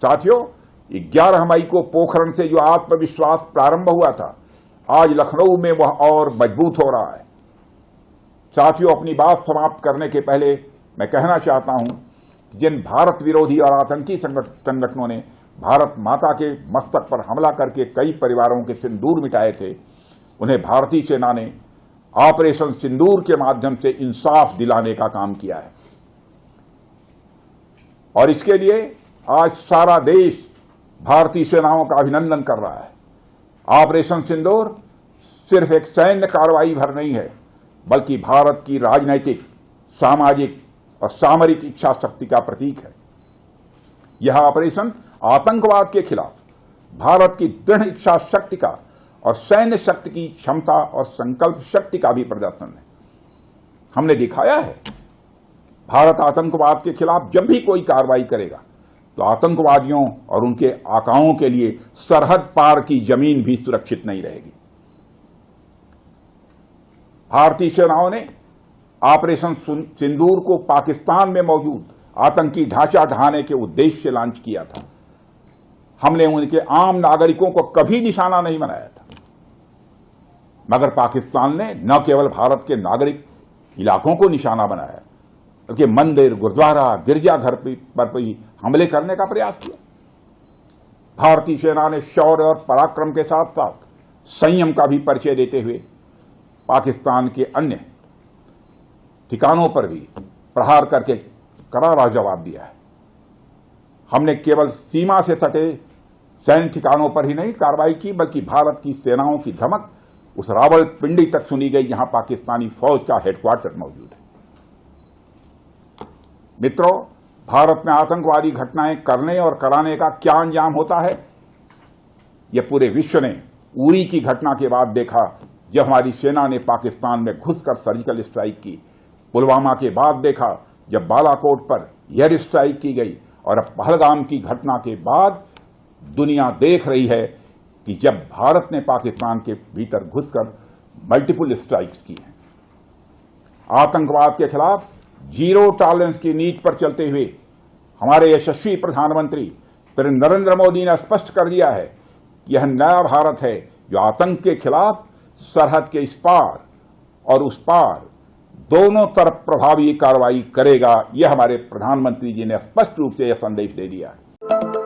साथियों, 11 मई को पोखरण से जो आत्मविश्वास प्रारंभ हुआ था, आज लखनऊ में वह और मजबूत हो रहा है। साथियों, अपनी बात समाप्त करने के पहले मैं कहना चाहता हूं कि जिन भारत विरोधी और आतंकी संगठनों ने भारत माता के मस्तक पर हमला करके कई परिवारों के सिंदूर मिटाए थे, उन्हें भारतीय सेना ने ऑपरेशन सिंदूर के माध्यम से इंसाफ दिलाने का काम किया है। और इसके लिए आज सारा देश भारतीय सेनाओं का अभिनंदन कर रहा है। ऑपरेशन सिंदूर सिर्फ एक सैन्य कार्रवाई भर नहीं है, बल्कि भारत की राजनैतिक, सामाजिक और सामरिक इच्छा शक्ति का प्रतीक है। यह ऑपरेशन आतंकवाद के खिलाफ भारत की दृढ़ इच्छा शक्ति का और सैन्य शक्ति की क्षमता और संकल्प शक्ति का भी प्रदर्शन है। हमने दिखाया है, भारत आतंकवाद के खिलाफ जब भी कोई कार्रवाई करेगा तो आतंकवादियों और उनके आकाओं के लिए सरहद पार की जमीन भी सुरक्षित नहीं रहेगी। भारतीय सेनाओं ने ऑपरेशन सिंदूर को पाकिस्तान में मौजूद आतंकी ढांचा ढहाने के उद्देश्य से लॉन्च किया था। हमने उनके आम नागरिकों को कभी निशाना नहीं बनाया था, मगर पाकिस्तान ने न केवल भारत के नागरिक इलाकों को निशाना बनाया, बल्कि मंदिर, गुरुद्वारा, गिरजाघर पर भी हमले करने का प्रयास किया। भारतीय सेना ने शौर्य और पराक्रम के साथ साथ संयम का भी परिचय देते हुए पाकिस्तान के अन्य ठिकानों पर भी प्रहार करके करारा जवाब दिया है। हमने केवल सीमा से सटे सैन्य ठिकानों पर ही नहीं कार्रवाई की, बल्कि भारत की सेनाओं की धमक उस रावलपिंडी तक सुनी गई, जहां पाकिस्तानी फौज का हेडक्वार्टर मौजूद है। मित्रों, भारत में आतंकवादी घटनाएं करने और कराने का क्या अंजाम होता है, यह पूरे विश्व ने उरी की घटना के बाद देखा, जब हमारी सेना ने पाकिस्तान में घुसकर सर्जिकल स्ट्राइक की। पुलवामा के बाद देखा, जब बालाकोट पर एयर स्ट्राइक की गई, और अब पहलगाम की घटना के बाद दुनिया देख रही है कि जब भारत ने पाकिस्तान के भीतर घुसकर मल्टीपल स्ट्राइक्स की हैं। आतंकवाद के खिलाफ जीरो टॉलरेंस की नीति पर चलते हुए हमारे यशस्वी प्रधानमंत्री नरेंद्र मोदी ने स्पष्ट कर दिया है कि यह नया भारत है जो आतंक के खिलाफ सरहद के इस पार और उस पार दोनों तरफ प्रभावी कार्रवाई करेगा। यह हमारे प्रधानमंत्री जी ने स्पष्ट रूप से यह संदेश दे दिया है।